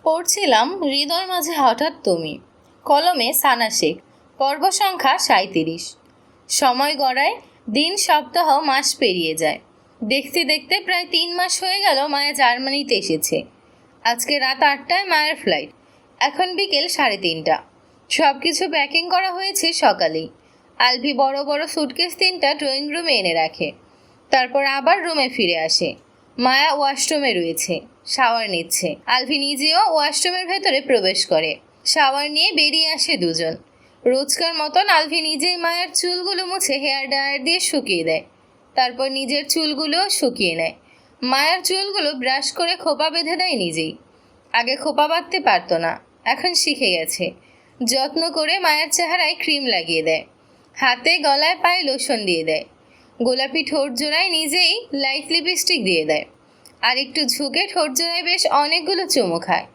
পড়ছিলাম হৃদয় মাঝে হঠাৎ তুমি, কলমে সানা শেখ। পর্ব সংখ্যা ৩৭। সময় গড়ায়, দিন সপ্তাহ মাস পেরিয়ে যায়। দেখতে দেখতে প্রায় ৩ মাস হয়ে গেল মায়া জার্মানিতে এসেছে। আজকে রাত ৮টায় মায়ের ফ্লাইট। এখন বিকেল ৩:৩০। সব কিছু প্যাকিং করা হয়েছে সকালেই। আলভি বড় বড় সুটকেস ৩টা ড্রয়িং রুমে এনে রাখে, তারপর আবার রুমে ফিরে আসে। মায়া ওয়াশরুমে রয়েছে, শাওয়ার নিচ্ছে। আলভি নিজেও ওয়াশরুমের ভেতরে প্রবেশ করে। শাওয়ার নিয়ে বেরিয়ে আসে দুজন। রোজকার মতন আলভি নিজেই মায়ের চুলগুলো মুছে হেয়ার ড্রায়ার দিয়ে শুকিয়ে দেয়, তারপর নিজের চুলগুলোও শুকিয়ে নেয়। মায়ের চুলগুলো ব্রাশ করে খোপা বেঁধে দেয় নিজেই। আগে খোপা বাঁধতে পারতো না, এখন শিখে গেছে। যত্ন করে মায়ের চেহারায় ক্রিম লাগিয়ে দেয়, হাতে গলায় পায়ে লোশন দিয়ে দেয়। গোলাপি ঠোঁট জোড়ায় নিজেই লাইট লিপস্টিক দিয়ে দেয়, আর একটু ঝুঁকে ঠোঁট জোড়ায় বেশ অনেকগুলো চুমু খায়।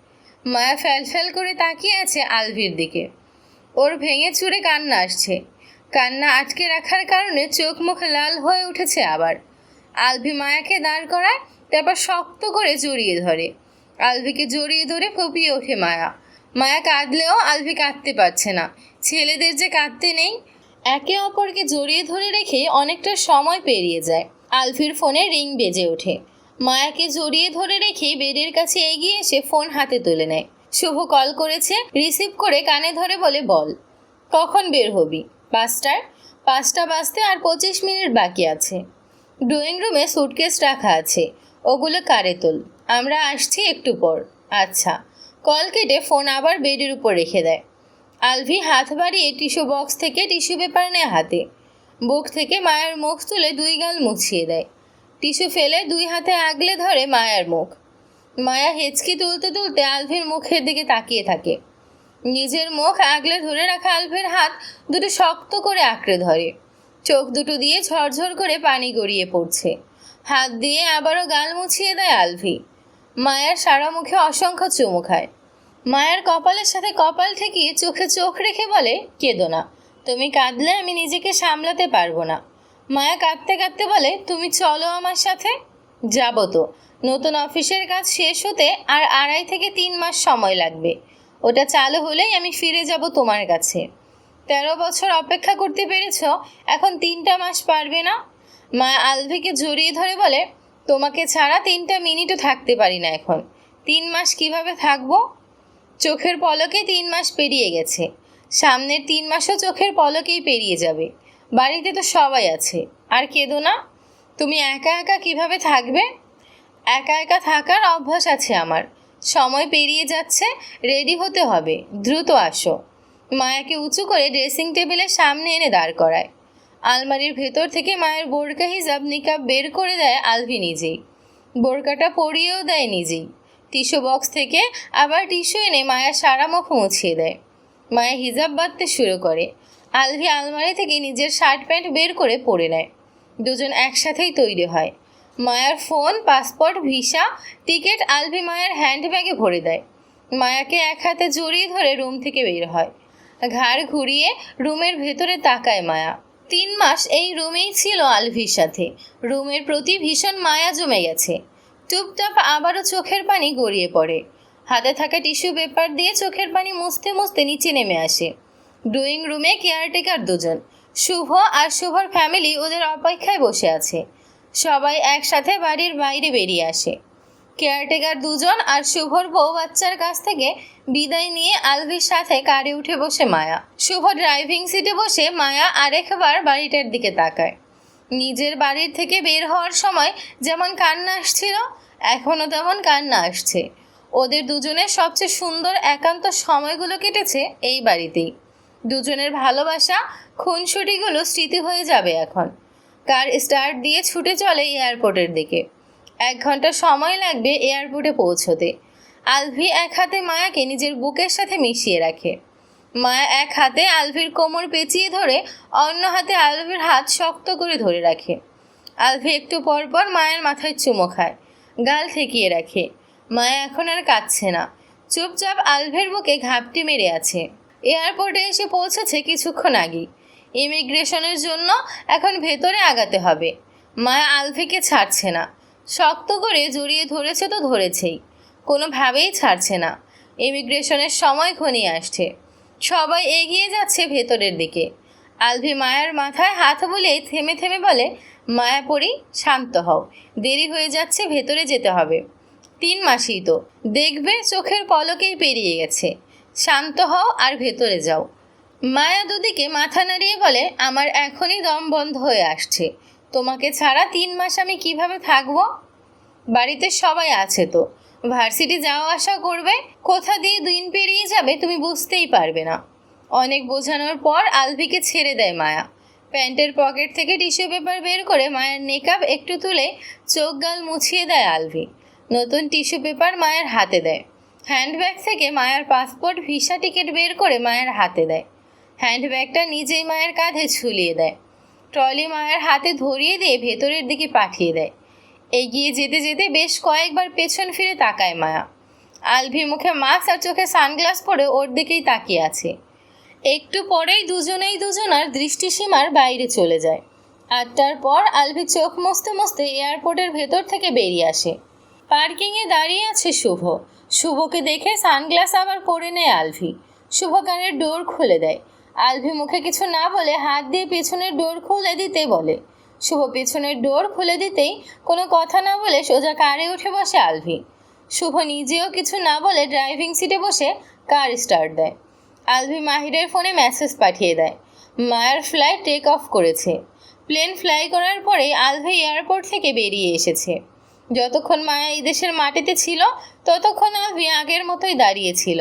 মায়া ফ্যাল করে তাকিয়ে আছে আলভির দিকে। ওর ভেঙে চুরে কান্না আসছে। কান্না আটকে রাখার কারণে চোখ মুখ লাল হয়ে উঠেছে আবার। আলভি মায়াকে দাঁড় করায়, তারপর শক্ত করে জড়িয়ে ধরে। আলভিকে জড়িয়ে ধরে ফুপিয়ে ওঠে মায়া। মায়া কাঁদলেও আলভি কাঁদতে পারছে না। ছেলেদের যে কাঁদতে নেই। একে অপরকে জড়িয়ে ধরে রেখে অনেকটা সময় পেরিয়ে যায়। আলভির ফোনে রিং বেজে ওঠে। মায়াকে জড়িয়ে ধরে রেখে বেডের কাছে এগিয়ে এসে ফোন হাতে তুলে নেয়। শুভ কল করেছে। রিসিভ করে কানে ধরে বলে, বল কখন বের হবি? 5টায়। 5টা বাজতে আর 25 মিনিট বাকি আছে। ড্রয়িং রুমে সুটকেস রাখা আছে, ওগুলো কারে তোল, আমরা আসছি একটু পর। আচ্ছা। কল কেটে ফোন আবার বেডের উপর রেখে দেয়। আলভি হাত বাড়িয়ে টিস্যু বক্স থেকে টিস্যু পেপার নেয় হাতে। বুক থেকে মায়ের মুখ তুলে 2 গাল মুছিয়ে দেয়। টিস্যু ফেলে 2 হাতে আগলে ধরে মায়ের মুখ। মায়া হেঁচকি তুলতে তুলতে আলভির মুখের দিকে তাকিয়ে থাকে। নিজের মুখ আগলে ধরে রাখা আলভির হাত দুটো শক্ত করে আঁকড়ে ধরে। চোখ দুটো দিয়ে ঝরঝর করে পানি গড়িয়ে পড়ছে। হাত দিয়ে আবারও গাল মুছিয়ে দেয় আলভি। মায়ের সারা মুখে অসংখ্য চুমু খায়। মায়ের কপালের সাথে কপাল ঠেকিয়ে চোখে চোখ রেখে বলে, কেঁদো না, তুমি কাঁদলে আমি নিজেকে সামলাতে পারবো না। মায়া কাঁদতে কাঁদতে বলে, তুমি চলো আমার সাথে। যাবো তো, নতুন অফিসের কাজ শেষ হতে আর 2.5 থেকে 3 মাস সময় লাগবে। ওটা চালু হলেই আমি ফিরে যাব তোমার কাছে। 13 বছর অপেক্ষা করতে পেরেছ, এখন 3টা মাস পারবে না? মায়া আলভিকে জড়িয়ে ধরে বলে, তোমাকে ছাড়া 3টা মিনিটও থাকতে পারি না এখন। 3 মাস কিভাবে থাকবো? চোখের পলকে 3 মাস পেরিয়ে গেছে। সামনের 3 মাসও চোখের পলকেই পেরিয়ে যাবে। বাড়িতে তো সবাই আছে। আর কেঁদো না। তুমি একা একা কিভাবে থাকবে? একা একা থাকার অভ্যাস আছে আমার। সময় পেরিয়ে যাচ্ছে, রেডি হতে হবে, দ্রুত আসো। মায়াকে উঁচু করে ড্রেসিং টেবিলের সামনে এনে দাঁড় করায়। আলমারির ভেতর থেকে মায়ের বোরকা হিজাব নিকাব বের করে দেয় আলভি নিজেই। বোরকাটা পরিয়েও দেয় নিজেই। টিস্যু বক্স থেকে আবার টিস্যু এনে মায়ের সারা মুখ মুছিয়ে দেয়। মায়া হিজাব বাঁধতে শুরু করে। আলভি আলমারি থেকে নিজের শার্ট প্যান্ট বের করে পরে নেয়। দুজন একসাথেই তৈরি হয়। মায়ার phone, passport, visa, ticket Alvi মায়ের হ্যান্ডব্যাগে ভরে দেয়। মায়াকে এক হাতে জড়িয়ে ধরে রুম থেকে বের হয়। ঘাড় ঘুরিয়ে রুমের ভেতরে তাকায় মায়া। 3 মাস এই রুমেই ছিল আলভির সাথে। রুমের প্রতি ভীষণ মায়া জমে গেছে। টুপটাপ আবারও চোখের পানি গড়িয়ে পড়ে। হাতে থাকা টিস্যু পেপার দিয়ে চোখের পানি মুছতে মুছতে নিচে নেমে আসে। ড্রয়িং রুমে কেয়ারটেকার দুজন, শুভ আর শুভর ফ্যামিলি ওদের অপেক্ষায় বসে আছে। সবাই একসাথে বাড়ির বাইরে বেরিয়ে আসে। কেয়ারটেকার দুজন আর শুভর বউ বাচ্চার কাছ থেকে বিদায় নিয়ে আলভির সাথে কারে উঠে বসে মায়া। শুভ ড্রাইভিং সিটে বসে মায়া আরেকবার বাড়িটার দিকে তাকায়। নিজের বাড়ির থেকে বের হওয়ার সময় যেমন কান্না আসছিল, এখনও তেমন কান্না আসছে। ওদের দুজনের সবচেয়ে সুন্দর একান্ত সময়গুলো কেটেছে এই বাড়িতেই। দুজনের ভালোবাসা, খুনসুটিগুলো স্মৃতি হয়ে যাবে এখন। কার স্টার্ট দিয়ে ছুটে চলে এয়ারপোর্টের দিকে। 1 ঘন্টা সময় লাগবে এয়ারপোর্টে পৌঁছতে। আলভি এক হাতে মায়াকে নিজের বুকের সাথে মিশিয়ে রাখে। মায়া এক হাতে আলভির কোমর পেঁচিয়ে ধরে, অন্য হাতে আলভির হাত শক্ত করে ধরে রাখে। আলভি একটু পর পর মায়ের মাথায় চুমো খায়, গাল ঠেকিয়ে রাখে। মায়া এখন আর কাঁদছে না, চুপচাপ আলভির বুকে ঘাপটি মেরে আছে। এয়ারপোর্টে এসে পৌঁছেছে কিছুক্ষণ আগেই। ইমিগ্রেশনের জন্য এখন ভেতরে আগাতে হবে। মায়া আলভিকে ছাড়ছে না। শক্ত করে জড়িয়ে ধরেছে তো ধরেছেই, কোনোভাবেই ছাড়ছে না। ইমিগ্রেশনের সময় ঘনিয়ে আসছে। সবাই এগিয়ে যাচ্ছে ভেতরের দিকে। আলভি মায়ার মাথায় হাত বুলিয়ে থেমে থেমে বলে, মায়াপরি শান্ত হও, দেরি হয়ে যাচ্ছে, ভেতরে যেতে হবে। 3 মাসই তো, দেখবে চোখের পলকেই পেরিয়ে গেছে। শান্ত হও আর ভেতরে যাও। মায়া দুদিকে মাথা নাড়িয়ে বলে, আমার এখনই দম বন্ধ হয়ে আসছে। তোমাকে ছাড়া 3 মাস আমি কিভাবে থাকবো? বাড়িতে সবাই আছে তো, ভার্সিটি যাওয়া আসা করবে, কোথা দিয়ে দিন পেরিয়ে যাবে তুমি বুঝতেই পারবে না। অনেক বোঝানোর পর আলভিকে ছেড়ে দেয় মায়া। প্যান্টের পকেট থেকে টিস্যু পেপার বের করে মায়ের নেকআপ একটু তুলে চোখ গাল মুছিয়ে দেয় আলভি। নতুন টিস্যু পেপার মায়ের হাতে দেয়। হ্যান্ডব্যাগ থেকে মায়ের পাসপোর্ট ভিসা টিকিট বের করে মায়ের হাতে দেয়। হ্যান্ডব্যাগটা নিজেই মায়ের কাঁধে ঝুলিয়ে দেয়। ট্রলি মায়ের হাতে ধরিয়ে দিয়ে ভেতরের দিকে পাঠিয়ে দেয়। এগিয়ে যেতে যেতে বেশ কয়েকবার পেছন ফিরে তাকায় মায়া। আলভির মুখে মাস্ক আর চোখে সানগ্লাস পরে ওর দিকেই তাকিয়ে আছে। একটু পরেই দুজনার দৃষ্টিসীমার বাইরে চলে যায়। 8টার পর আলভি চোখ মুছতে মুছতে এয়ারপোর্টের ভেতর থেকে বেরিয়ে আসে। পার্কিংয়ে দাঁড়িয়ে আছে শুভ। শুভকে দেখে সানগ্লাস আবার পরে নেয় আলভি। শুভ কানের ডোর খুলে দেয়। আলভি মুখে কিছু না বলে হাত দিয়ে পেছনের ডোর খুলে দিতে বলে। শুভ পেছনের ডোর খুলে দিতেই কোনো কথা না বলে সোজা কারে উঠে বসে আলভি। শুভ নিজেও কিছু না বলে ড্রাইভিং সিটে বসে কার স্টার্ট দেয়। আলভি মাহিরের ফোনে মেসেজ পাঠিয়ে দেয়, মায়ার ফ্লাইট টেক অফ করেছে। প্লেন ফ্লাই করার পরেই আলভি এয়ারপোর্ট থেকে বেরিয়ে এসেছে। যতক্ষণ মায়া এই দেশের মাটিতে ছিল ততক্ষণ আলভি আগের মতোই দাঁড়িয়েছিল।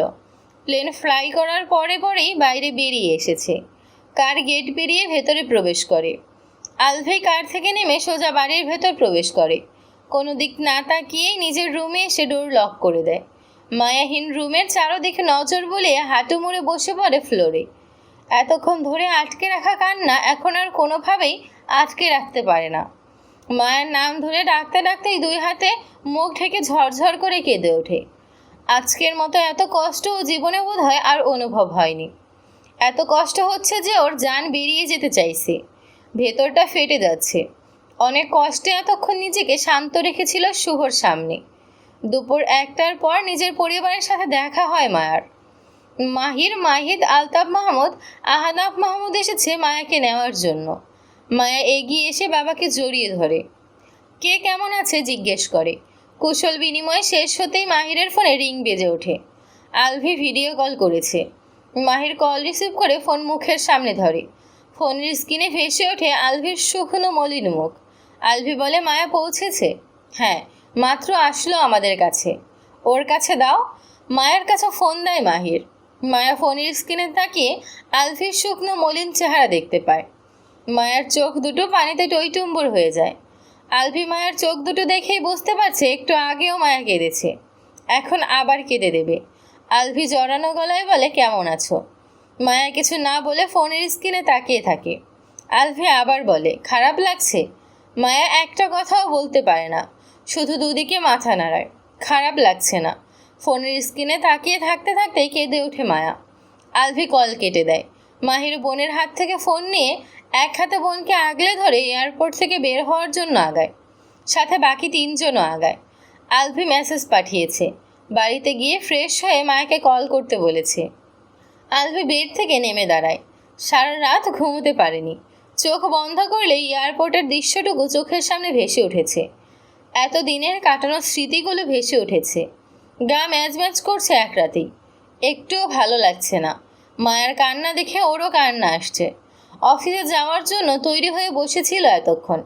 প্লেন ফ্লাই করার পরেই বাইরে বেরিয়ে এসেছে। কার গেট পেরিয়ে ভেতরে প্রবেশ করে। আলভি কার থেকে নেমে সোজা বাড়ির ভেতর প্রবেশ করে। কোনো দিক না তাকিয়েই নিজের রুমে এসে ডোর লক করে দেয়। মায়াহীন রুমের চারদিকে নজর বুলিয়ে হাঁটু মুড়ে বসে পড়ে ফ্লোরে। এতক্ষণ ধরে আটকে রাখা কান্না এখন আর কোনোভাবেই আটকে রাখতে পারে না। মায়ের নাম ধরে ডাকতে ডাকতেই 2 হাতে মুখ ঢেকে ঝরঝর করে কেঁদে ওঠে। আজকের মতো এত কষ্ট ও জীবনে বোধহয় আর অনুভব হয়নি। এত কষ্ট হচ্ছে যে ওর জান বেরিয়ে যেতে চাইছে। ভেতরটা ফেটে যাচ্ছে। অনেক কষ্টে এতক্ষণ নিজেকে শান্ত রেখেছিল শুভর সামনে। দুপুর 1টার পর নিজের পরিবারের সাথে দেখা হয় মায়ার। মাহির, মাহিদ, আলতাফ মাহমুদ, আহনাফ মাহমুদ এসেছে মায়াকে নেওয়ার জন্য। মায়া এগিয়ে এসে বাবাকে জড়িয়ে ধরে। কে কেমন আছে জিজ্ঞেস করে। কুশল বিনিময় শেষ হতেই মাহিরের ফোনে রিং বেজে ওঠে। আলভি ভিডিও কল করেছে। মাহির কল রিসিভ করে ফোন মুখের সামনে ধরে। ফোনের স্ক্রিনে ভেসে ওঠে আলভির শুকনো মলিন মুখ। আলভি বলে, মায়া পৌঁছেছে? হ্যাঁ, মাত্র আসলো আমাদের কাছে। ওর কাছে দাও। মায়ের কাছে ফোন দেয় মাহির। মায়া ফোনের স্ক্রিনে তাকিয়ে আলভির শুকনো মলিন চেহারা দেখতে পায়। মায়ের চোখ দুটো পানিতে টইটুম্বুর হয়ে যায়। আলভি মায়ের চোখ দুটো দেখেই বুঝতে পারছে একটু আগেও মায়া কেঁদেছে, এখন আবার কেঁদে দেবে। আলভি জড়ানো গলায় বলে, কেমন আছো? মায়া কিছু না বলে ফোনের স্ক্রিনে তাকিয়ে থাকে। আলভি আবার বলে, খারাপ লাগছে? মায়া একটা কথাও বলতে পারে না, শুধু দুদিকে মাথা নাড়ায়। খারাপ লাগছে না। ফোনের স্ক্রিনে তাকিয়ে থাকতে থাকতেই কেঁদে ওঠে মায়া। আলভি কল কেটে দেয়। মাহির বোনের হাত থেকে ফোন নিয়ে এক হাতে বোনকে আগলে ধরে এয়ারপোর্ট থেকে বের হওয়ার জন্য আগায়। সাথে বাকি 3 জনও আগায়। আলভি মেসেজ পাঠিয়েছে, বাড়িতে গিয়ে ফ্রেশ হয়ে মায়াকে কল করতে বলেছে। আলভি বেড থেকে নেমে দাঁড়ায়। সারা রাত ঘুমোতে পারেনি। চোখ বন্ধ করলেই এয়ারপোর্টের দৃশ্যটুকু চোখের সামনে ভেসে উঠেছে। এত দিনের কাটানো স্মৃতিগুলো ভেসে উঠেছে। গা ম্যাচ ম্যাচ করছে এক রাতেই। একটুও ভালো লাগছে না। মায়ের কান্না দেখে ওরও কান্না আসছে। অফিসে যাওয়ার জন্য তৈরি হয়ে বসেছিল এতক্ষণ।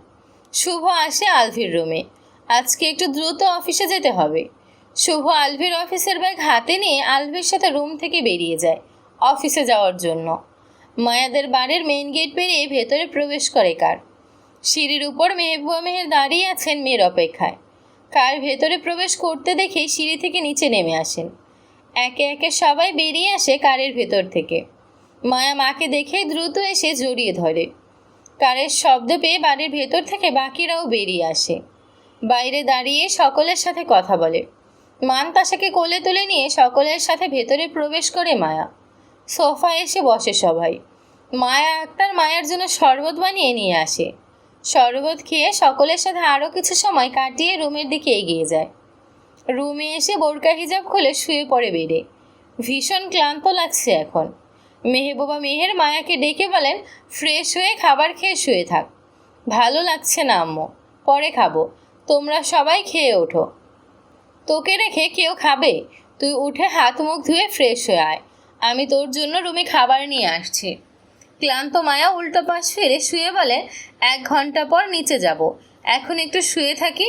শুভ আসে আলভির রুমে। আজকে একটু দ্রুত অফিসে যেতে হবে। শুভ আলভির অফিসের ব্যাগ হাতে নিয়ে আলভির সাথে রুম থেকে বেরিয়ে যায় অফিসে যাওয়ার জন্য। মায়াদের বাড়ির মেইন গেট পেরিয়ে ভেতরে প্রবেশ করে কার। সিঁড়ির উপর মেহবুবা মেহের দাঁড়িয়ে আছেন মেয়ের অপেক্ষায়। কার ভেতরে প্রবেশ করতে দেখেই সিঁড়ি থেকে নিচে নেমে আসেন। একে একে সবাই বেরিয়ে আসে কারের ভেতর থেকে। মায়া মাকে দেখেই দ্রুত এসে জড়িয়ে ধরে। কারের শব্দ পেয়ে বাড়ির ভেতর থেকে বাকিরাও বেরিয়ে আসে। বাইরে দাঁড়িয়ে সকলের সাথে কথা বলে। মানতাশাকে কোলে তুলে নিয়ে সকলের সাথে ভেতরে প্রবেশ করে মায়া। সোফায় এসে বসে সবাই। মায়া আক্তার মায়ের জন্য শরবত বানিয়ে নিয়ে আসে। শরবত খেয়ে সকলের সাথে আরও কিছু সময় কাটিয়ে রুমের দিকে এগিয়ে যায়। রুমে এসে বোরকা হিজাব খুলে শুয়ে পড়ে বেডে। ভীষণ ক্লান্ত লাগছে এখন। মেহবুবা মেহের মায়াকে ডেকে বলেন, ফ্রেশ হয়ে খাবার খেয়ে শুয়ে থাক। ভালো লাগছে না আম্মু, পরে খাবো, তোমরা সবাই খেয়ে ওঠো। তোকে রেখে কেউ খাবে? তুই উঠে হাত মুখ ধুয়ে ফ্রেশ হয়ে আয়, আমি তোর জন্য রুমে খাবার নিয়ে আসছি। ক্লান্ত মায়া উল্টো পাশ ফিরে শুয়ে বলে, 1 ঘন্টা পর নিচে যাব, এখন একটু শুয়ে থাকি।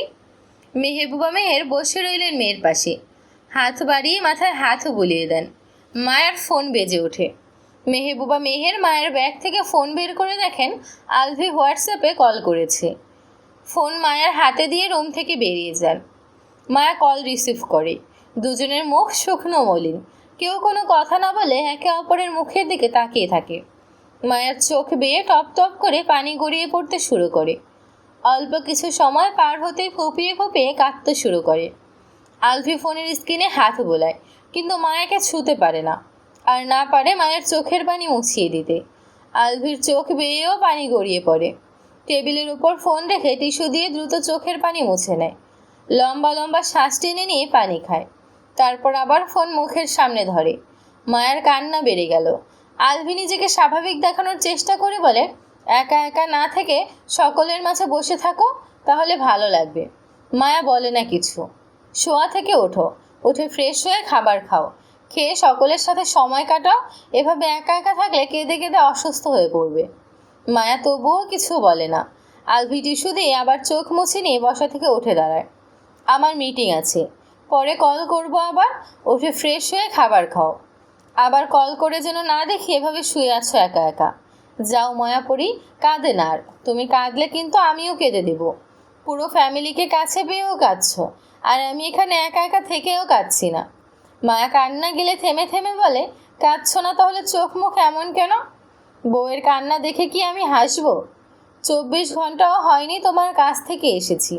মেহবুবা মেহের বসে রইলেন মেয়ের পাশে, হাত বাড়িয়ে মাথায় হাত বুলিয়ে দেন। মায়ের ফোন বেজে ওঠে। মেহবুবা মেহের মায়ের ব্যাগ থেকে ফোন বের করে দেখেন আলভি হোয়াটসঅ্যাপে কল করেছে। ফোন মায়ের হাতে দিয়ে রুম থেকে বেরিয়ে যান। মায়া কল রিসিভ করে। দুজনের মুখ শুকনো মলিন, কেউ কোনো কথা না বলে একে অপরের মুখের দিকে তাকিয়ে থাকে। মায়ের চোখ বেয়ে টপ টপ করে পানি গড়িয়ে পড়তে শুরু করে। অল্প কিছু সময় পার হতেই ফুপিয়ে ফুপিয়ে কাঁদতে শুরু করে। আলভি ফোনের স্ক্রিনে হাত বোলায়, কিন্তু মায়াকে ছুঁতে পারে না, আর না পারে মায়ের চোখের পানি মুছিয়ে দিতে। আলভির চোখ বেয়েও পানি গড়িয়ে পড়ে। টেবিলের উপর ফোন রেখে টিস্যু দিয়ে দ্রুত চোখের পানি মুছে নেয়। লম্বা লম্বা শ্বাস টেনে নিয়ে পানি খায়, তারপর আবার ফোন মুখের সামনে ধরে। মায়ের কান্না বেড়ে গেল। আলভি নিজেকে স্বাভাবিক দেখানোর চেষ্টা করে বলে, একা একা না থেকে সকলের মাঝে বসে থাকো, তাহলে ভালো লাগবে। মায়া বলে না কিছু। শোয়া থেকে ওঠো, উঠে ফ্রেশ হয়ে খাবার খাও, খেয়ে সকলের সাথে সময় কাটাও। এভাবে একা একা থাকলে কেঁদে কেঁদে অসুস্থ হয়ে পড়বে। মায়া তবুও কিছু বলে না। আলভি টিস্যু দিয়ে আবার চোখ মুছে নিয়ে বসা থেকে উঠে দাঁড়ায়। আমার মিটিং আছে, পরে কল করব আবার, উঠে ফ্রেশ হয়ে খাবার খাও। আবার কল করে যেন না দেখি এভাবে শুয়ে আছো একা একা। যাও মায়াপরি, কাঁদে না আর, তুমি কাঁদলে কিন্তু আমিও কেঁদে দেব। পুরো ফ্যামিলিকে কাছে পেয়েও কাঁদছ, আর আমি এখানে একা একা থেকেও কাঁদছি না। মায়া কান্না গেলে থেমে থেমে বলে, কাঁদছ না তাহলে চোখ মুখ এমন কেন? বউয়ের কান্না দেখে কি আমি হাসবো? 24 ঘন্টাও হয়নি তোমার কাছ থেকে এসেছি,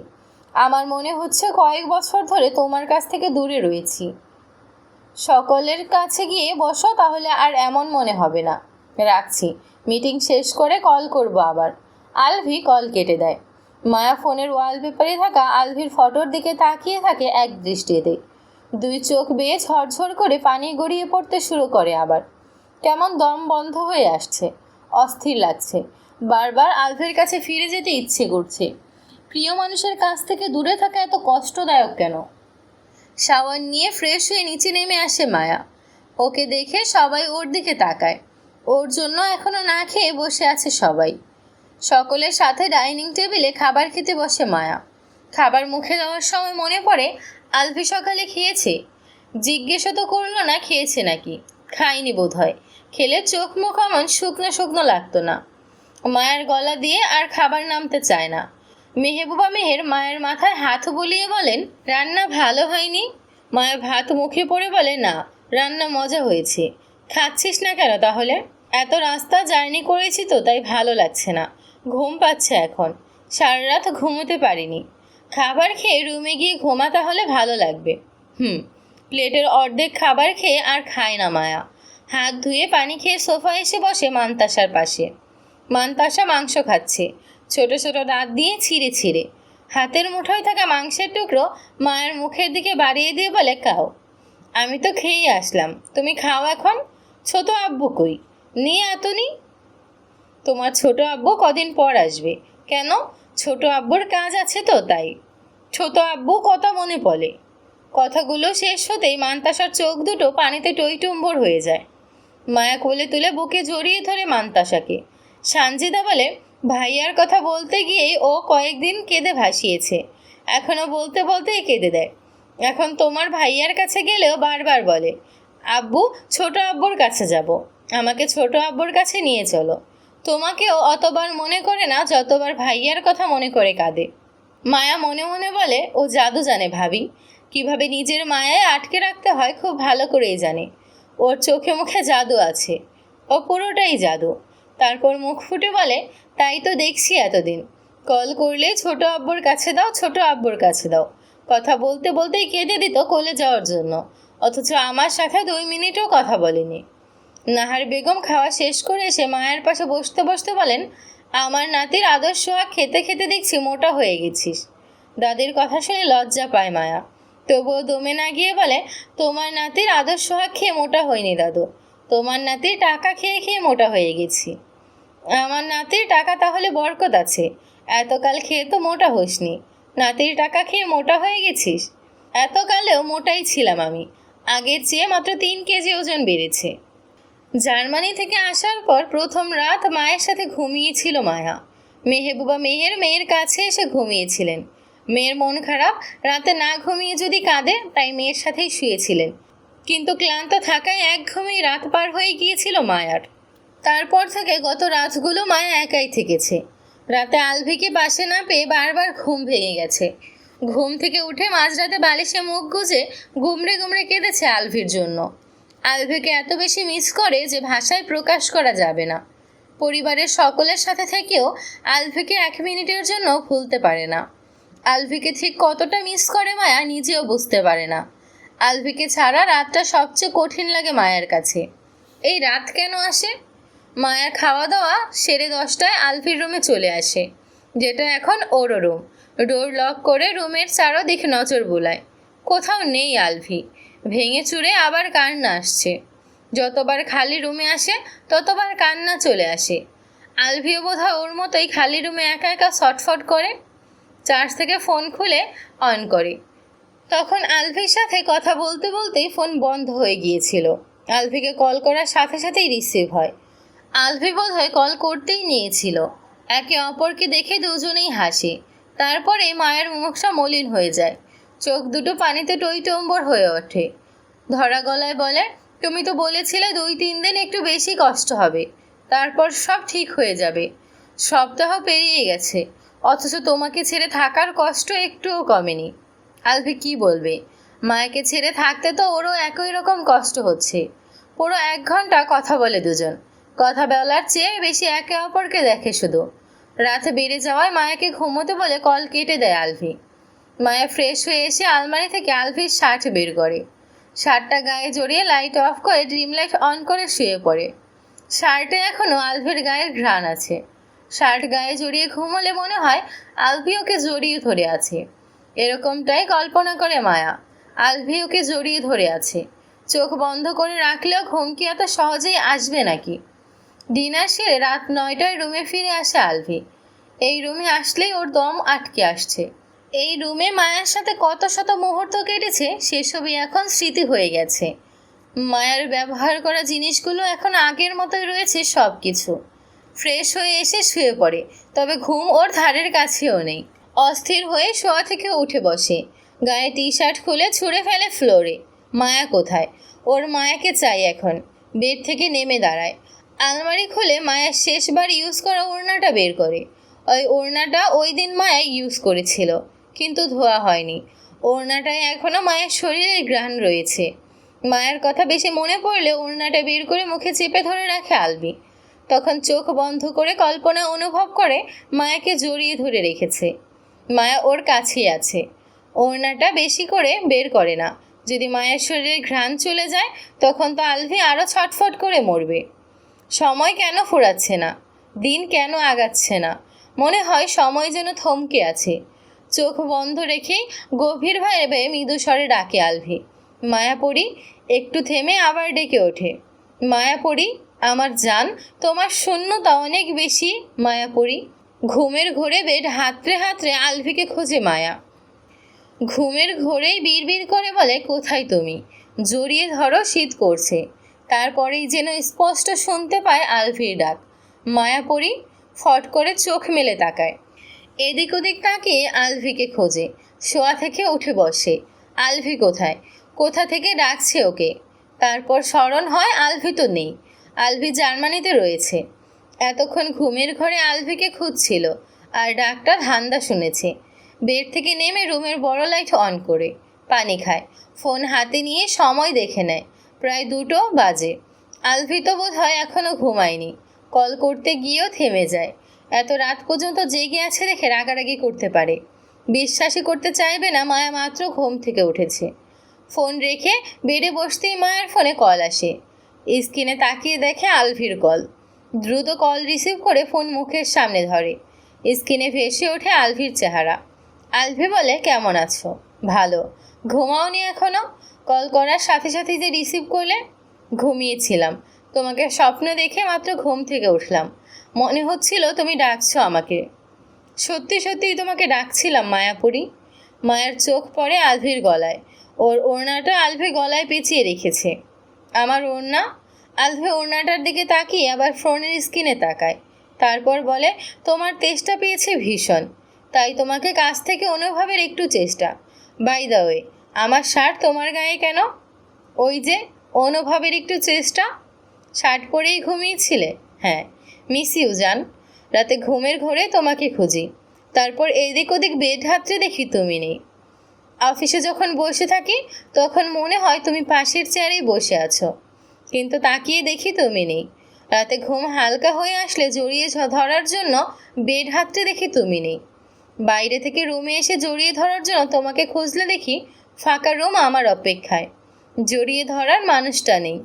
আমার মনে হচ্ছে কয়েক বছর ধরে তোমার কাছ থেকে দূরে রয়েছি। সকলের কাছে গিয়ে বসো, তাহলে আর এমন মনে হবে না। রাখছি, মিটিং শেষ করে কল করব আবার। আলভি কল কেটে দেয়। মায়া ফোনের ওয়ালপেপারে থাকা আলভির ফটোর দিকে তাকিয়ে থাকে এক দৃষ্টিতে। দুই চোখ বেয়ে ঝরঝর করে পানি গড়িয়ে পড়তে শুরু করে আবার। কেমন দম বন্ধ হয়ে আসছে, অস্থির লাগছে। বারবার আলভির কাছে ফিরে যেতে ইচ্ছে করছে। প্রিয় মানুষের কাছ থেকে দূরে থাকা এত কষ্টদায়ক কেন? শাওয়ার নিয়ে ফ্রেশ হয়ে নিচে নেমে আসে মায়া। ওকে দেখে সবাই ওর দিকে তাকায়। ওর জন্য এখনো না খেয়ে বসে আছে সবাই। সকলের সাথে ডাইনিং টেবিলে খাবার খেতে বসে মায়া। খাবার মুখে দেওয়ার সময় মনে পড়ে আলভি সকালে খেয়েছে। জিজ্ঞেসও তো করলো না খেয়েছে নাকি। খায়নি বোধ হয়, খেলে চোখ মুখ এমন শুকনো শুকনো লাগতো না। মায়ের গলা দিয়ে আর খাবার নামতে চায় না। মেহবুবা মেহের মায়ের মাথায় হাত বুলিয়ে বলেন, রান্না ভালো হয়নি? মায়ের ভাত মুখে পড়ে বলে, না, রান্না মজা হয়েছে। খাচ্ছিস না কেন তাহলে? এত রাস্তা জার্নি করেছি তো, তাই ভালো লাগছে না, ঘুম পাচ্ছে এখন, সারা রাত ঘুমোতে পারিনি। খাবার খেয়ে রুমে গিয়ে ঘুমা, তাহলে ভালো লাগবে। প্লেটের অর্ধেক খাবার খেয়ে আর খায় না মায়া। হাত ধুয়ে পানি খেয়ে সোফা এসে বসে মান্তাসার পাশে। মান্তাসা মাংস খাচ্ছে, ছোট ছোট দাঁত দিয়ে ছিঁড়ে ছিঁড়ে। হাতের মুঠোয় থাকা মাংসের টুকরো মায়ের মুখের দিকে বাড়িয়ে দিয়ে বলে, খাও। আমি তো খেয়েই আসলাম, তুমি খাও এখন। ছোট আব্বু কই? নিয়ে আতুনি। তোমার ছোট আব্বু কদিন পর আসবে। কেন? ছোট আব্বুর কাজ আছে তো, তাই। ছোট আব্বু কথা মনে পড়ে। কথাগুলো শেষ হতেই মান্তাসার চোখ দুটো পানিতে টইটুম্বর হয়ে যায়। মায়া কোলে তুলে বুকে জড়িয়ে ধরে মান্তাসাকে। সানজিদা বলে, ভাইয়ার কথা বলতে গিয়েই ও কয়েকদিন কেঁদে ভাসিয়েছে, এখনও বলতে বলতেই কেঁদে দেয়। এখন তোমার ভাইয়ার কাছে গেলেও বারবার বলে, আব্বু ছোট আব্বুর কাছে যাব, আমাকে ছোট আব্বুর কাছে নিয়ে চলো। তোমাকেও অতবার মনে করে না যতবার ভাইয়ার কথা মনে করে কাঁদে। মায়া মনে মনে বলে, ও জাদু জানে ভাবি, কিভাবে নিজের মায়ায় আটকে রাখতে হয় খুব ভালো করেই জানে। ওর চোখে মুখে জাদু আছে, ও পুরোটাই জাদু। তারপর মুখ ফুটে বলে, তাই তো দেখছি এতদিন, কল করলে ছোট আব্বুর কাছে দাও, ছোট আব্বুর কাছে দাও। কথা বলতে বলতেই কেঁদে দিত কোলে যাওয়ার জন্য, অথচ আমার সাথে 2 মিনিটও কথা বলেনি। নাহার বেগম খাওয়া শেষ করে এসে মায়ের পাশে বসতে বসতে বলেন, আমার নাতির আদর্শ খেতে খেতে দেখছি মোটা হয়ে গেছিস। দাদির কথা শুনে লজ্জা পায় মায়া। তবুও দমে না গিয়ে বলে, তোমার নাতির আদর সোহাগ খেয়ে মোটা হয়নি দাদু, তোমার নাতির টাকা খেয়ে খেয়ে মোটা হয়ে গেছি। আমার নাতির টাকা তাহলে বরকত আছে, এতকাল খেয়ে তো মোটা হোসনি, নাতির টাকা খেয়ে মোটা হয়ে গেছিস? এতকালেও মোটাই ছিলাম আমি, আগের চেয়ে মাত্র 3 কেজি ওজন বেড়েছে। জার্মানি থেকে আসার পর প্রথম রাত মায়ের সাথে ঘুমিয়েছিল মায়া। মেহেবুবা মেয়ের কাছে এসে ঘুমিয়েছিলেন। মেয়ের মন খারাপ, রাতে না ঘুমিয়ে যদি কাঁদে তাই মেয়ের সাথেই শুয়েছিলেন। কিন্তু ক্লান্ত থাকায় এক ঘুমেই রাত পার হয়ে গিয়েছিল মায়ার। তারপর থেকে গত রাতগুলো মায়া একাই থেকেছে। রাতে আলভিকে পাশে না পেয়ে বারবার ঘুম ভেঙে গেছে। ঘুম থেকে উঠে মাঝরাতে বালিশে মুখ গুজে গুমড়ে গুমড়ে কেঁদেছে আলভির জন্য। আলভিকে এত বেশি মিস করে যে ভাষায় প্রকাশ করা যাবে না। পরিবারের সকলের সাথে থেকেও আলভিকে 1 মিনিটের জন্য ভুলতে পারে না। আলভিকে ঠিক কতটা মিস করে মায়া নিজেও বুঝতে পারে না। আলভিকে ছাড়া রাতটা সবচেয়ে কঠিন লাগে মায়ের কাছে। এই রাত কেন আসে? মায়া খাওয়া দাওয়া সেরে 10টায় আলভির রুমে চলে আসে, যেটা এখন ওরও রুম। ডোর লক করে রুমের চারদিকে নজর বুলায়। কোথাও নেই আলভি। ভেঙে চুরে আবার কান্না আসছে। যতবার খালি রুমে আসে ততবার কান্না চলে আসে। আলভিও বোধহয় ওর মতোই খালি রুমে একা একা ছটফট করে। চার্জ থেকে ফোন খুলে অন করে। তখন আলভির সাথে কথা বলতে বলতেই ফোন বন্ধ হয়ে গিয়েছিল। আলভিকে কল করার সাথে সাথেই রিসিভ হয়। আলভি বোধহয় কল করতেই নিয়েছিল। একে অপরকে দেখে দুজনেই হাসে। তারপরে মায়ের মুখটা মলিন হয়ে যায়, চোখ দুটো পানিতে টইটম্বর হয়ে ওঠে। ধরা গলায় বলে, তুমি তো বলেছিলে 2-3 দিন একটু বেশি কষ্ট হবে, তারপর সব ঠিক হয়ে যাবে। সপ্তাহ পেরিয়ে গেছে, অথচ তোমাকে ছেড়ে থাকার কষ্ট একটুও কমেনি। আলভি কি বলবে? মায়াকে ছেড়ে থাকতে তো ওরও একই রকম কষ্ট হচ্ছে। পুরো 1 ঘন্টা কথা বলে দুজন। কথা বলার চেয়ে বেশি একে অপরকে দেখে শুধু। রাতে বেড়ে যাওয়ায় মায়াকে ঘুমোতে বলে কল কেটে দেয় আলভি। মায়া ফ্রেশ হয়ে এসে আলমারি থেকে আলভির শার্ট বের করে। শার্টটা গায়ে জড়িয়ে লাইট অফ করে ড্রিম লাইট অন করে শুয়ে পড়ে। শার্টে এখনও আলভির গায়ের ঘ্রাণ আছে। শার্ট গায়ে জড়িয়ে ঘুমোলে মনে হয় আলভি ওকে জড়িয়ে ধরে আছে। এরকমটাই কল্পনা করে মায়া। আলভি ওকে জড়িয়ে ধরে আছে। চোখ বন্ধ করে রাখলেও ঘুম কি এত সহজেই আসবে নাকি? ডিনার সেরে রাত 9টায় রুমে ফিরে আসে আলভি। এই রুমে আসলেই ওর দম আটকে আসছে। এই রুমে মায়ার সাথে কত শত মুহূর্ত কেটেছে সেসবই এখন স্মৃতি হয়ে গেছে। মায়ার ব্যবহার করা জিনিসগুলো এখন আগের মতোই রয়েছে সব কিছু। ফ্রেশ হয়ে এসে শুয়ে পড়ে, তবে ঘুম ওর ধারের কাছেও নেই। অস্থির হয়ে শোয়া থেকে উঠে বসে, গায়ে টি-শার্ট খুলে ছুঁড়ে ফেলে ফ্লোরে। মায়া কোথায়? ওর মায়াকে চাই এখন। বেড থেকে নেমে দাঁড়ায়। আলমারি খুলে মায়ের শেষবার ইউজ করা ওড়নাটা বের করে। ওই ওড়নাটা ওই দিন মায়া ইউজ করেছিল, কিন্তু ধোয়া হয়নি। ওড়নাটায় এখনও মায়ের শরীরের ঘ্রাণ রয়েছে। মায়ের কথা বেশি মনে পড়লে ওড়নাটা বের করে মুখে চেপে ধরে রাখে আলভি। তখন চোখ বন্ধ করে কল্পনা অনুভব করে মায়াকে জড়িয়ে ধরে রেখেছে। মায়া ওর কাছেই আছে। ওড়নাটা বেশি করে বের করে না। যদি মায়ের শরীরে ঘ্রাণ চলে যায় তখন তো আলভি আরও ছটফট করে মরবে। সময় কেন ফুরাচ্ছে না? দিন কেন আগাচ্ছে না? মনে হয় সময় যেন থমকে আছে। চোখ বন্ধ রেখেই গভীরভাবে মৃদু স্বরে ডাকে আলভি, মায়াপরি। একটু থেমে আবার ডেকে ওঠে, মায়াপরি আমার জান, তোমার শূন্যতা অনেক বেশি মায়াপরি। ঘুমের ঘোরে বেড হাতড়ে হাতড়ে আলভিকে খোঁজে মায়া। ঘুমের ঘোরেই বিড়বিড় করে বলে, কোথায় তুমি? জড়িয়ে ধরো, শীত করছে। তারপরেই যেন স্পষ্ট শুনতে পায় আলভির ডাক, মায়াপরি। ফট করে চোখ মেলে তাকায়। এদিক ওদিক তাকিয়ে আলভিকে খোঁজে। শোয়া থেকে উঠে বসে। আলভি কোথায়? কোথা থেকে ডাকছে ওকে? তারপর স্মরণ হয় আলভি তো নেই। আলভি জার্মানিতে রয়েছে। এতক্ষণ ঘুমের ঘরে আলভিকে খুঁজছিল আর ডাকটা ধান্দা শুনেছে। বেড থেকে নেমে রুমের বড় লাইট অন করে পানি খায়। ফোন হাতে নিয়ে সময় দেখে নেয়, প্রায় 2টো বাজে। আলভি তো বোধ হয় এখনও ঘুমায়নি। কল করতে গিয়েও থেমে যায়। এত রাত পর্যন্ত জেগে আছে দেখে রাগারাগি করতে পারে। বিশ্বাসই করতে চাইবে না মায়া মাত্র ঘুম থেকে উঠেছে। ফোন রেখে বেডে বসতেই মায়ের ফোনে কল আসে। স্ক্রিনে তাকিয়ে দেখে আলভির কল। দ্রুত কল রিসিভ করে ফোন মুখের সামনে ধরে। স্ক্রিনে ভেসে ওঠে আলভির চেহারা। আলভি বলে, কেমন আছো? ভালো। ঘুমাওনি এখনো? কল করার সাথে সাথে যে রিসিভ করলে? ঘুমিয়েছিলাম। তোমাকে স্বপ্ন দেখে মাত্র ঘুম থেকে উঠলাম। মনে হচ্ছিল তুমি ডাকছো আমাকে। সত্যি সত্যিই তোমাকে ডাকছিলাম মায়াপুরী। মায়ার চোখ পড়ে আলভির গলায়। ওর ওড়নাটা আলভি গলায় পেঁচিয়ে রেখেছে। আমার ওড়না? আলভি ওড়নাটার দিকে তাকিয়ে আবার ফোনের স্ক্রিনে তাকায়। তারপর বলে, তোমার তেষ্টা পেয়েছে ভীষণ, তাই তোমাকে কাছ থেকে অনুভবের একটু চেষ্টা। বাই দ্য ওয়ে, আমার শার্ট তোমার গায়ে কেন? ওই যে, অনুভবের একটু চেষ্টা। শার্ট পরেই ঘুমিয়েছিলে? হ্যাঁ। মিস ইউ জান। রাতে ঘুমের ঘোরে তোমাকে খুঁজি, তারপর এদিক ওদিক বেড হাতড়ে দেখি তুমি নেই। অফিসে যখন বসে থাকি তখন মনে হয় তুমি পাশের চেয়ারেই বসে আছো, কিন্তু তাকিয়ে দেখি তুমি নেই। রাতে ঘুম হালকা হয়ে আসলে জড়িয়ে ধরার জন্য বেড হাতড়ে দেখি তুমি নেই। বাইরে থেকে রুমে এসে জড়িয়ে ধরার জন্য তোমাকে খুঁজলে দেখি ফাঁকা রুম আমার অপেক্ষায়। জড়িয়ে ধরার মানুষটা নেই।